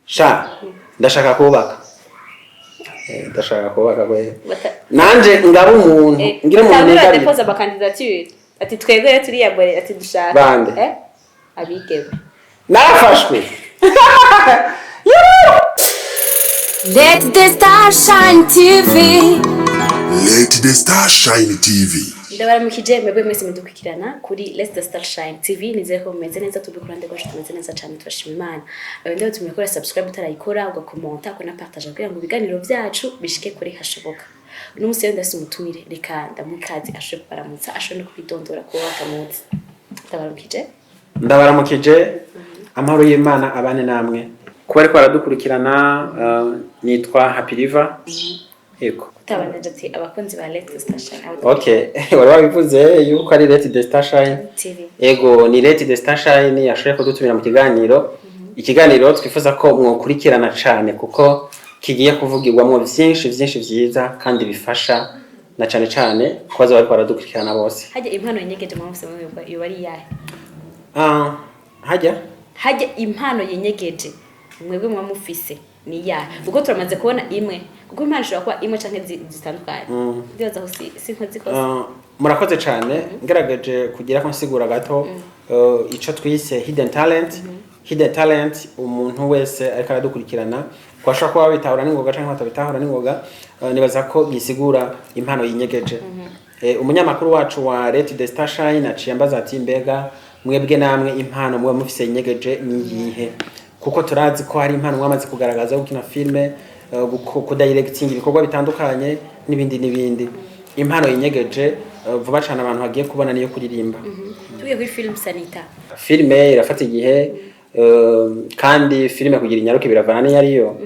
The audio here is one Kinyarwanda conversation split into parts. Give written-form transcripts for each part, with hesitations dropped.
sha ndashaka kubaka ndashaka kubaka kwe nanje ngaba umuntu ngire mu neza deposa ba candidature ati twebwe turi yabore ati dushaka bande abigebe nafashwe Let the star shine TV. Let the star shine TV. Ndabaramukije mwebwe mwese mudukurikirana kuri Let the Star Shine TV. Nizeye ko mumeze neza, tubikurande kwacu tumeze neza cyane, turashima Imana. Abende tumekora subscribe utarayikora ugakomenta ko na partage kugira ngo ibiganiro byacu bishike kuri hashoboka. Uno musi ndasi umutumire reka ndamukazi ashe kubaramutsa ashe no kwidondora ko wakamutse. Ndabaramukije amahoro y'Imana abane namwe. Kuba ariko aradukurikirana nitwa Happy River. Eko. Tabanje ati abakunzi ba Let the Star Shine. Okay, wari wabivuze yuko ari Let the Star Shine TV. Ego ni Let the Star Shine yashoye kudutumira mu kiganiro. Ikiganiro twifuza ko mwokurikirana cyane kuko kigiye kuvugirwamo byinshi vyiza kandi bifasha na cyane kwaza bari baradukurikirana bose. Hajya impano yenyegeje mu mufise yo bari yahe? Hajya impano yenyegeje mwebwe mwa mufise ni ya ubwo turamaze kubona imwe kuko impano ishobora kuba imwe canke zitandukanye ndibaza aho sinkozi kose murakoze cyane ngerageje kugira ko nsigura gato ico twise hidden talent umuntu wese ariko aradukurikirana kwashaka kuba bitahura n'ingoga canke batabitahura n'ingoga nibaza ko gisigura impano yinyegeje umunyamakuru wacu wa Let the Star Shine aciye ambaza ati mbega mwebwe namwe impano mwe mufise yinyegeje niyihe kuko turazi ko hari impano mwamaze kugaragaza gukina filme kudirecting ibikorwa bitandukanye n'ibindi impano yinyegeje vuba cyane abantu bagiye kubona niyo kuririmba tugiye kuri film Sanita filme irafata igihe kandi filme kugira inyaruke biravana n'iyariyo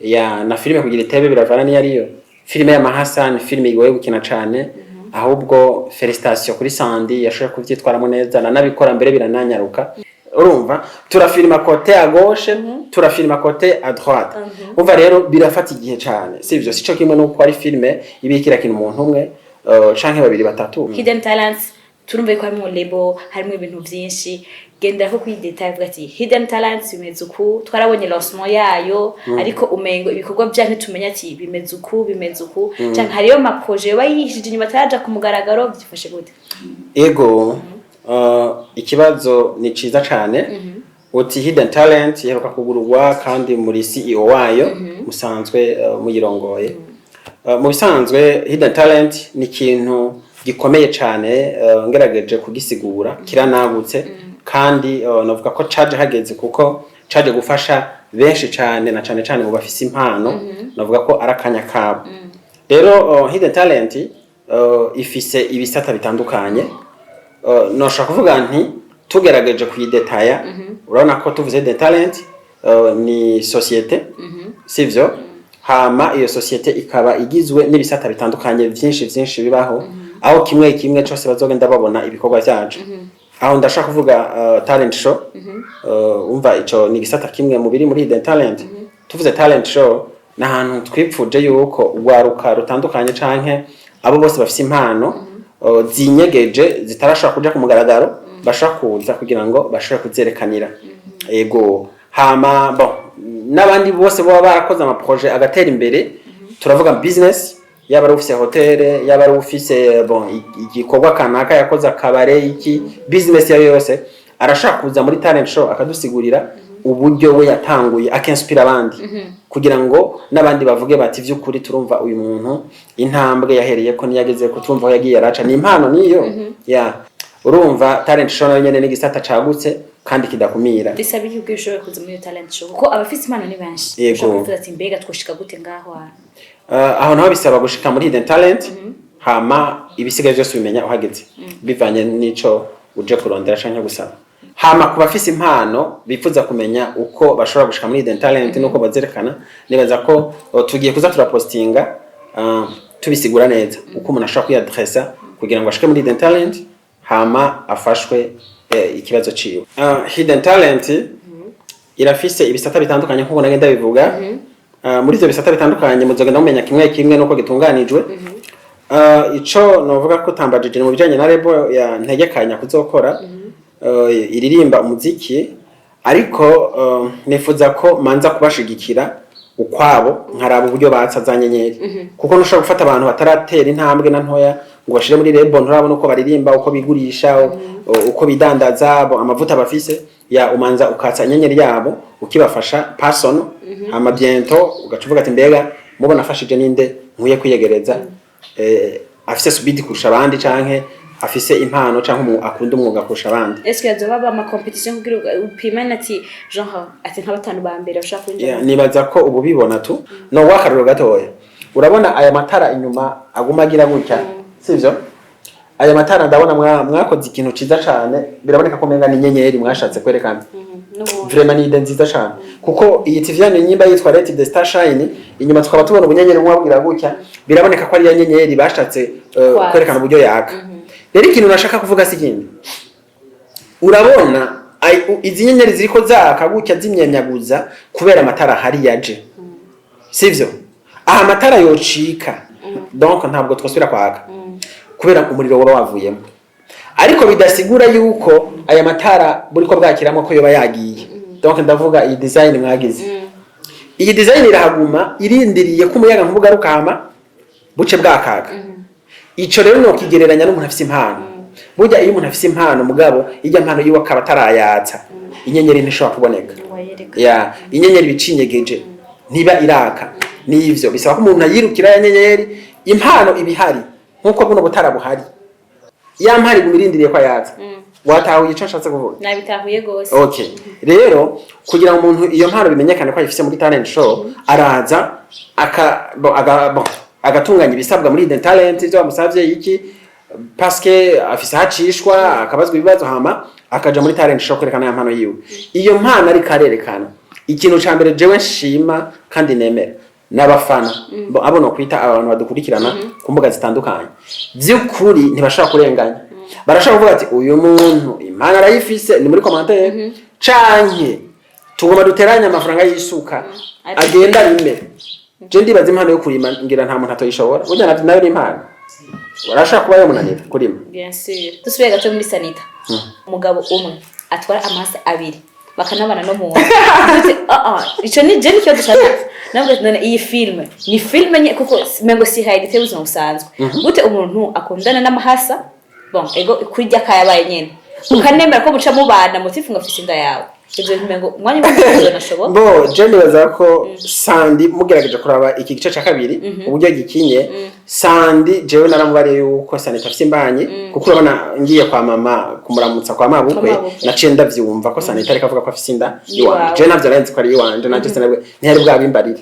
ya na filme kugira itebe biravana n'iyariyo filme ya Mahasan filme igoye gukina cyane ahubwo felicitation kuri Sandy yashoye kuvyitwaramo neza nanabikora mbere birananyaruka urumva turafilma côté à gauche turafilma côté à droite umva rero birafata igihe cyane sivyo sico kimwe no ari filme ibikira kintu umuntu umwe canke babiri batatu hidden talents turumve ko harimo label harimo ibintu byinshi genda ko kwidetail bwati hidden talents bimeze uku twarabonye lancement yayo ariko umengo ibikorwa bya ntitumenya ati bimeze uku canke hariyo ma projet bayishije inyuma taraja ku mugaragaro byifashe gute ego ikibazo ni ciza cyane uti hidden talent yeruka kugururwa kandi muri CEO wayo musanzwe muyirongoye mu bisanzwe hidden talent ni ikintu gikomeye cyane ngerageje kugisigura kiranagutse kandi navuga ko charge hageze kuko charge gufasha benshi cyane na cyane mu bafise impano navuga ko arakanya kabo rero hidden talent ifise ibisata bitandukanye noshaka kuvuga nti tugerageje kuyidetaya urabona ko tuvuze hidden talent ni societe sivyo hama iyo societe ikaba igizwe n'ibisata bitandukanye byinshi bibaho aho kimwe cyose bazogenda babona ibikorwa byacu aho ndashaka kuvuga talent show umva ico ni gisata kimwe mu biri muri hidden talent tuvuze talent show na hantu twipfuje yuko ugwaruka rutandukanye canke abo bose bafise impano zinyegeje zitarashaka kuja ku mugaragaro bashakuza kugira ngo bashobore kuzerekanira ego hama bon nabandi bose bo barakoze ama projet agatera imbere turavuga business yaba ari ufise hotel yaba ari ufise bon igikorwa kanaka yakoze akabare iki business yayo yose arashaka kuza muri talent show akadusigurira uburyo we yatanguye akinspira abandi kugira ngo nabandi bavuge bati vy'ukuri turumva uyu muntu intambwe yahereye ko niyageze ko turumva yagiye araca ni impano niyo ya urumva talent show nayo nyene n'igisata cagutse kandi kidakumira bisaba iki ubwishobora kuza muri talent show kuko abafite impano ni benshi ushobora kuvuga ati mbega twoshika gute ngaho aho naho bisaba gushika muri hidden talent hama ibisigaye byose bimenya uhageze bivanye n'ico uje kurondera canke gusaba hama ku bafise impano bifuza kumenya uko bashobora gushika muri hidden talent nuko bazerekana nibaza ko tugiye kuza turapostinga tubisigura neza uko umuntu ashobora kuyadressa kugira ngo ashike muri hidden talent hama afashwe ikibazo ciwe hidden talent irafise ibisata bitandukanye nkuko nagenda bivuga muri ivyo bisata bitandukanye muzogenda mumenya kimwe nuko gitunganijwe ico novuga ko tambajije mu bijanye na label ya ntegekanya kuzokora iririmba umuziki ariko nifuza ko manza kubashigikira ukwabo nkaraba uburyo batsa za nyenyeri kuko nushobora gufata abantu bataratera intambwe na ntoya ngo bashire muri rebo nturabona uko baririmba uko bigurisha uko bidandaza amavuta bafise ya umanza ukatsa inyenyeri yabo ukibafasha personal hama bientôt ugacuvuga ati mbega mubona afashije ninde nkuye kwiyegereza afise subidi kurusha abandi canke afise impano canke akunda umwuga kurusha abandi. Est-ce que yazoba ba ma competition kugira upimana ati genre ati nk'abatanu ba mbere bashaka kwinjira? Nibaza ko ubu bibona tu no wakaruro gatoya urabona aya matara inyuma agumagira gutya sivyo aya matara ndabona mwakoze ikintu ciza cane biraboneka ko menga ni nyenyeri mwashatse kwerekana vraiment ni ide nziza cane kuko iyi TV yanyu nyimba yitwa Let the Star Shine inyuma tukaba tubona ubunyenyeri mwabwira gutya biraboneka ko ari ya nyenyeri bashatse kwerekana uburyo yaka. Rero ikintu nashaka kuvuga sikindi urabona izi nyenyeri ziriko zaka gutya zimyemyaguza kubera amatara hari yaje sivyo aha amatara yocika donc ntabwo twasubira kwaka kubera umuriro waba wavuyemo ariko bidasigura yuko aya matara buri ko bwakiramo ko yoba yagiye donc ndavuga iyi design mwagize iyi design irahaguma irindiriye ko umuyaga nkubugaruka hama buce bwakaga ico rero no kigereranya n'umuntu afise impano burya iyo umuntu afise impano mugabo ijya impano yiwe akaba atarayatsa inyenyeri ntishobora kuboneka ya inyenyeri bicinyegeje niba iraka nivyo bisaba ko umuntu ayirukira ya nyenyeri impano ibihari nkuko buno butara buhari ya mpari gumirindiriye kwa yatsa watahuye ico nshatse kuvuga nabitahuye gose. Okay rero kugira ngo umuntu iyo mpano bimenyekane ko ayifise muri talent show araza agatunganya ibisabwa muri hidden talent ivyo bamusavye iki paske afise hacishwa akabazwa ibibazo hama akaja muri talent show kwerekana ya mpano yiwe iyo mpano ari karerekana ikintu ca mbere jewe nshima kandi nemera n'abafana abo no kwita abantu badukurikirana ku mbuga zitandukanye by'ukuri ntibashaka kurenganya barashaka kuvuga ati uyu muntu impano arayifise ni muri commentaire canke tugoma duteranya amafaranga y'isuka agenda rimwe je ndibaza impano yo kurima ngira nta muntu atoyishobora burya navyo nayo ni impano barashaka kuba yo munanira kurima bien sûr dusubiye gato muri Sanita umugabo umwe atwara amasa abiri bakanabana no mu ico ni je nicyo dushaka nabwo none iyi filme ni filme nye kuko mengo si realite buzima busanzwe gute umuntu akundana n'amahasa bon ego kurya kayabaye nyene ukanemera ko muca mubana mutifunga afise inda yawe ivyo mengo umwanya w'umuntu nashoboka bo je nibaza ko Sandy mugerageje kuraba iki gice ca kabiri uburyo gikinye Sandy jewe naramubariye yuko Sanita afise imbanye kuko urabona ngiye kwa mama kumuramutsa kwa mabukwe naciye ndavyumva ko Sanita ariko avuga ko afise inda yiwanje je navyo arenze ko ari yiwanje naje sinabwe ntiyari bwabimbarire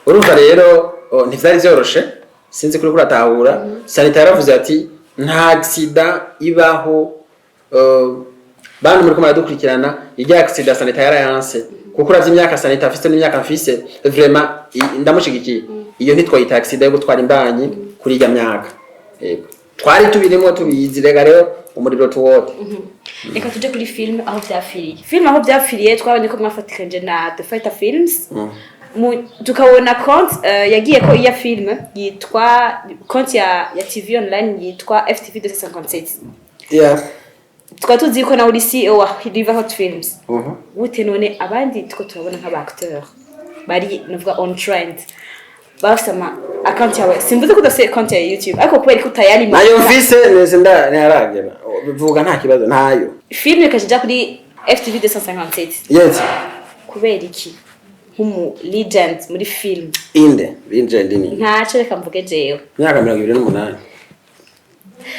urumva rero ntivyari vyoroshe sinzi kuri kuratahura Sanita yaravuze ati nta accident ibaho bantu muri ko maradukurikirana ijya accident Sanita yarayanse kuko uravye imyaka Sanita afise n'imyaka afise vraiment ndamushigikiye iyo ntitwayita accident yo gutwara imbanyi kuri ijya myaka yego twari tubirimo tubizi rega rero umuriro tuwote reka tuje kuri film aho vyapfiriye twabonye ko mwafatikanje na The Fighter Films tukabona compte yagiye ko iya film yitwa compte ya TV online yitwa FTV 257 yeah tuzi ko na uri CEO wa River Ngo Films gute none abandi tuko turabona nk'aba acteur bari navuga on trend basama account yawe simvuze ko dose account ya YouTube ariko kubera ko utayari nayo mfise neze ntaragera bivuga nta kibazo ntayo film ikajija kuri FTV 257 yes kubera iki nk'umu legend muri film legend ni ntaco reka mvuge jewe myaka 28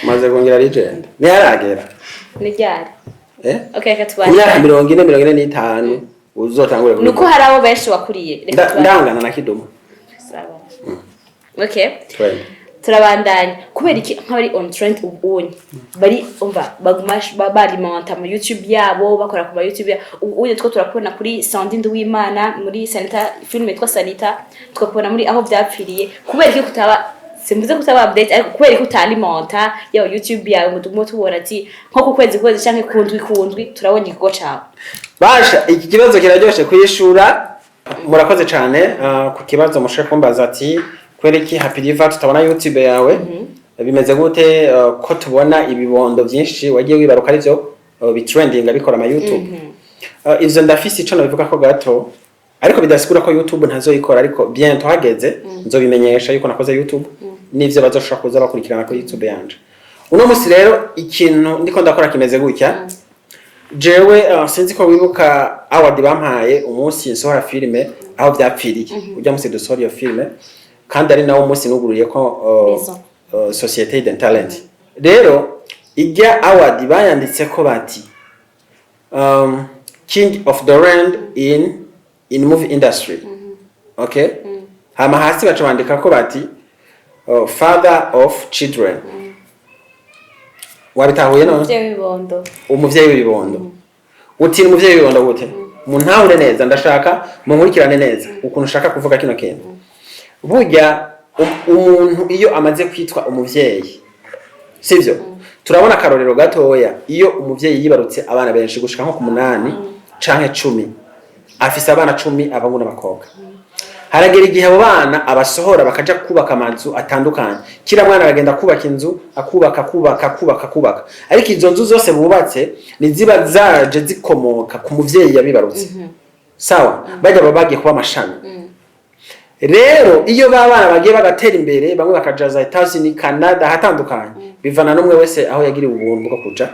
maze kongera legend ntaragera ni ryari okay katubanye myaka 40-45 uzotangure nuko hari abo benshi wakuriye ndangana na kidomo okay turabandanya kubera iki nk'abari on trend ubunye bari umva bagumash balimenta mu YouTube yabo bakora ku YouTube ubunye two turakubona kuri Sandy w'Imana muri Sanita film yitwa Sanita tukakubona muri aho vyapfiriye kubera iki kutaba simvuze kutaba update ariko kubera iki utalimenta ya YouTube yawe ngo tubona ati nko ku kwezi canke kundwi turabonye ikigo cawe basha iki kibazo kiraryoshe kuyishura murakoze cyane ku kibazo mushe kumbaza ati kwereki Happy River tutabona YouTube yawe bimeze gute ko tubona ibibondo byinshi wagiye wibaruka arivyo bitrending abikora ama YouTube ivyo ndafise ico nabivuga ko gato ariko bidasigura ko YouTube ntazoyikora ariko bientôt hageze nzobimenyesha yuko nakoze YouTube n'ivyo bazoshobora kuza bakurikirana kuri YouTube yanje. Uno musi rero ikintu ndiko ndakora kimeze gutya jewe sinzi ko wibuka award bampaye umunsi nsohora filme aho vyapfiyiye ujya musi dusohora iyo filme kandi ari nawo umunsi nugururiye ko société Hidden Talent. Rero ijya award bayanditse ko bati king of the land in movie industry. Okay? Hama hasi baca bandika ko bati father of children. Wabitahuye no? Umuvyeyi w'ibibondo. Uti umuvyeyi w'ibibondo gute? Muntahure neza ndashaka munkurikirane neza ukuntu ushaka kuvuga kino kintu. Burya umuntu iyo amaze kwitwa umuvyeyi sivyo? Turabona karorero gatoya iyo umuvyeyi yibarutse abana benshi gushika nko ku 8 canke 10 afise abana 10 abahungu n'abakobwa. Haragera igihe abo bana abasohora bakaja kubaka amazu atandukanye. Kira mwana aragenda kubaka inzu akubaka. Ariko izo nzu zose bubatse niziba zaje zikomoka ku muvyeyi yabibarutse. Sawa? Bajya babagiye kuba amashami. Rero iyo babana bagiye bagatera imbere bamwe bakajaza Etats-Unis, Canada hatandukanye bivana numwe wese aho yagiriye ubuntu bwo kuja.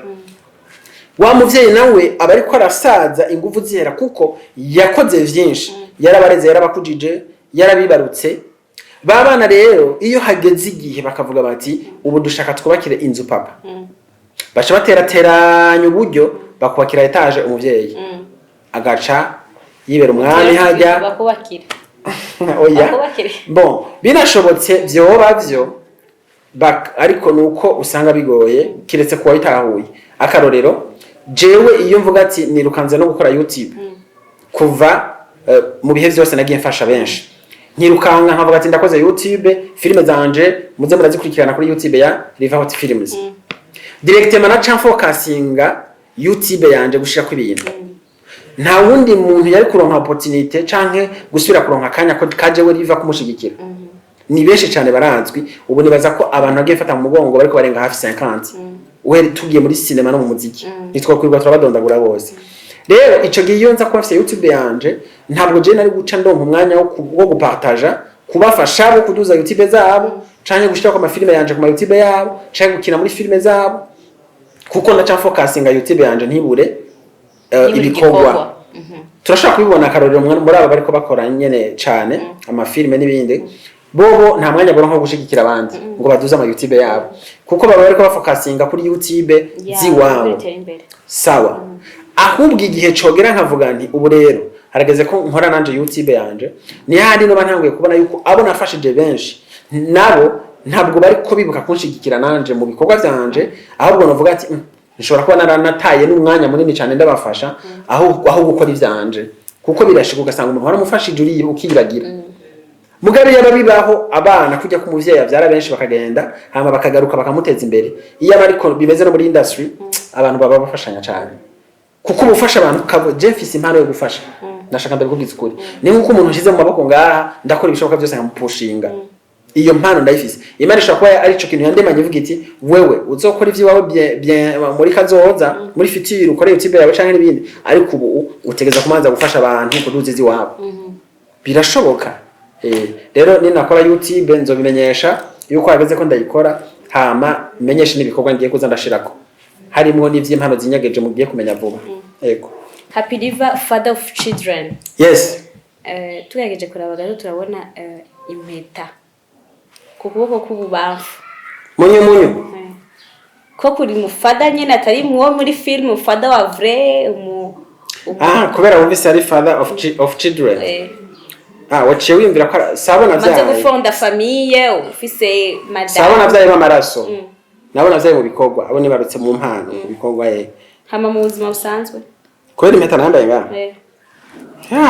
Wa muvyeyi nawe aba ariko arasaza ingufu zihera kuko yakoze vyinshi. Yarabareze yarabakujije yarabibarutse babana rero iyo hageze igihe bakavuga bati ubu dushaka twubakire inzu papa baca baterateranya uburyo bakubakira etage umuvyeyi agaca yibera umwami hajya bakubakira oya bon binashobotse vyoba vyo ariko nuko usanga bigoye kiretse kuba bitahuye akarorero jewe iyo mvuga ati nirukanze no gukora YouTube kuva mu bihe byose nagiye mfasha benshi nkirukanka nkavuga ati ndakoze YouTube filime zanje muze murazikurikirana kuri YouTube ya River Ngo Films directement na chan focusinga YouTube yanje gushira ku ibintu nta wundi muntu yari kuronka opportunity canke gusubira kuronka kanya ko kaje we River kumushigikira ni benshi cyane baranzwi ubu nibaza ko abantu bagiye fata mu mugongo bariko barenga hafi 50 uheri tugiye muri cinema no mu muziki nitwakwirwa turabadondagura bose. Rero ico gihe iyo nza kuba afite YouTube yanje ntabwo je nari guca ndonka umwanya wo gupartager kubafasha bo kuduza YouTube zabo canke gushira ko amafilme yanje ku YouTube yabo canke gukina muri filme zabo kuko naca focusinga YouTube yanje ntibure ibikorwa. Turashaka kubibona karorero muri aba bariko bakora nyene cane amafilme n'ibindi bobo nta mwanya boronka gushigikira abandi ngo baduze ama YouTube yabo kuko baba bariko bafocusinga kuri YouTube ziwabo. Sawa. Ahubwo igihe cogera nkavuga nti ubu rero harageze ko nkora nanje YouTube yanje ni handi no bantanguye kubona yuko abo nafashije benshi nabo ntabwo bari ko bibuka kunshigikira nanje mu bikorwa byanje ahubwo novuga ati nshobora kuba naranataye n'umwanya munini cyane ndabafasha aho gukora ivyanje kuko birashika ugasanga umuntu waramufashije uri ukiragira mugabe yababibaho abana kujya ku muvyeyi avyara benshi bakagenda hama bakagaruka bakamuteza imbere iyo ariko bimeze no muri industry abantu baba bafashanya cyane kuko ubufasha abantu kabo Jeffis impano yo gufasha ndashaka ndabikubwiza ukuri ni nkuko umuntu ushize mu maboko ngaha ndakora ibishoboka byose nkamupushinga iyo mpano ndayifise imana ishobora kuba ari ico kintu yandemanye ivuga iti wewe uzokora ivyi wawe bien muri kazoza muri future ukore YouTube yawe canke n'ibindi ariko ubu utegeza kumanza gufasha abantu kuduza izi wabo birashoboka rero ninakora YouTube nzobimenyesha yuko hageze ko ndayikora hama menyesha n'ibikorwa ngiye kuza ndashirako harimo n'ivy'impano zinyageje mugiye kumenya vuba. Yego. Happy River, father of children. Yes. Tuyageje kuraba rero turabona impeta ku kuboko k'ububamfu. Munyu. Ko kuri mufada nyene atari muwo muri film father wa vrai kubera wumvise ari father of children. Waciye wimvira ko sabona vyaye. Maze gufonda famille ufise madame. Sabona vyaye bamaraso. Nabona vyaye mu bikorwa abo nibarutse mu mpano mu bikorwa hama mu buzima busanzwe kweli impeta nambaye nga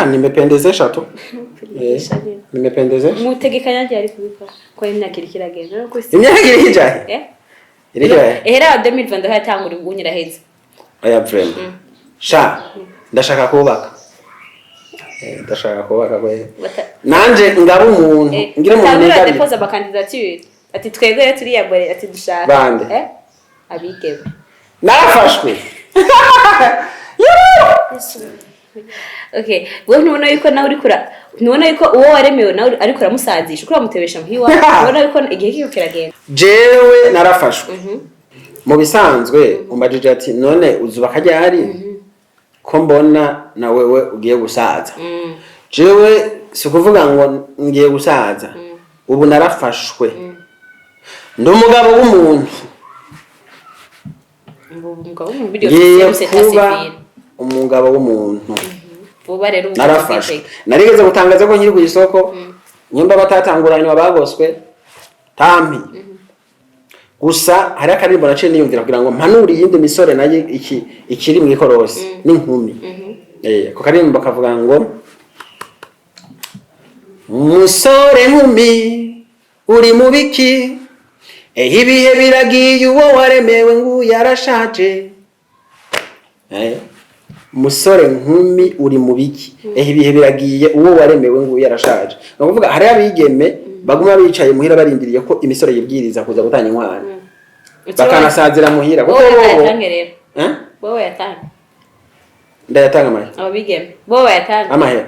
nimependezesha tu nimependezesha mutegekanya ryari kubikora ko imyaka iri kiragenda no kwisi imyaka iri hijaye era 2022 hatangura ugunyira heza aya friend sha ndashaka kubaka kwe nanje ngaba umuntu ngire mu ngira depose aba candidature ati twegere turi yabore ati dushaka bande abigebe nafashwe Okay, wewe ntubona yuko nawe ntubona yuko uwo waremewe nawe ariko uramusazisha uko uramutebesha muhiwa ubona yuko igihe kiyo kiragenda. Jewe narafashwe mu bisanzwe umbajije ati none uzuba kajyari ko mbona na wewe ugiye gusaza. Jewe sikuvuga ngo ngiye gusaza ubu narafashwe ndi umugabo w'umuntu umugabo w'umuntu narafashwe narigeze gutangaza ko nkiri ku isoko nyimba batatanguranywa bagoswe tampi gusa hari akarimbo naciye niyumvira kugira ngo mpanure iyindi misore naye ikiri mu ikorosi n'inkumi ko karimbo kavuga ngo musore nkumi uri mu biki ibihe biragiye uwo waremewe ngo yarashaje musore nkumi uri mu biki ibihe biragiye uwo waremewe ngo yarashaje no kuvuga hari abigeme baguma bicaye muhira barindiriye ko imisore yibwiriza kuza gutanya inkwano bakanasazira muhira kuko wowe yatanga ndayatanga amahe abigeme wowe yatanga amahe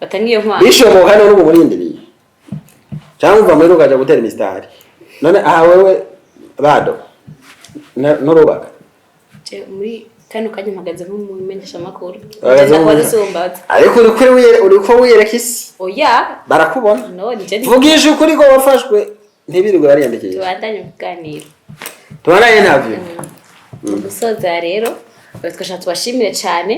batangiye inkwano bishoboka hano n'ubu murindiriye cyangwa uva muri rugaje gutera imistari none aha wewe bado norubaka muri kano kanya mpagaze mu menyesha makuru ariko uriko wiyereka isi oya barakubona no nje vugisha ukuri ko wafashwe ntibirirwe bariyandikije tubandanye kuganira tubandanye navyo gusoza rero twashaka tubashimire cyane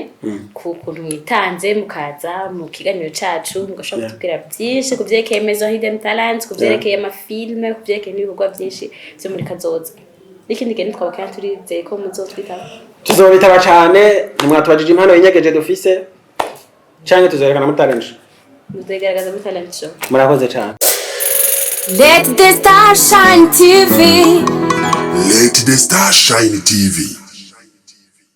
ku kuntu mwitanze mukaza mu kiganiro cacu mugashobora kutubwira byinshi ku byerekeye Maison Hidden Talents ku byerekeye amafilme ku byerekeye n'ibikorwa byinshi byo muri kazoza n'ikindi kintu twabakanya turizeye ko muzotwitaba tuzobitaba cyane ntimwatubajije impano y'inyegeje dufise cyane tuzerekana muri talent show muzegaragaza muri talent show murakoze cyane Let the Star Shine TV. Let the Star Shine TV.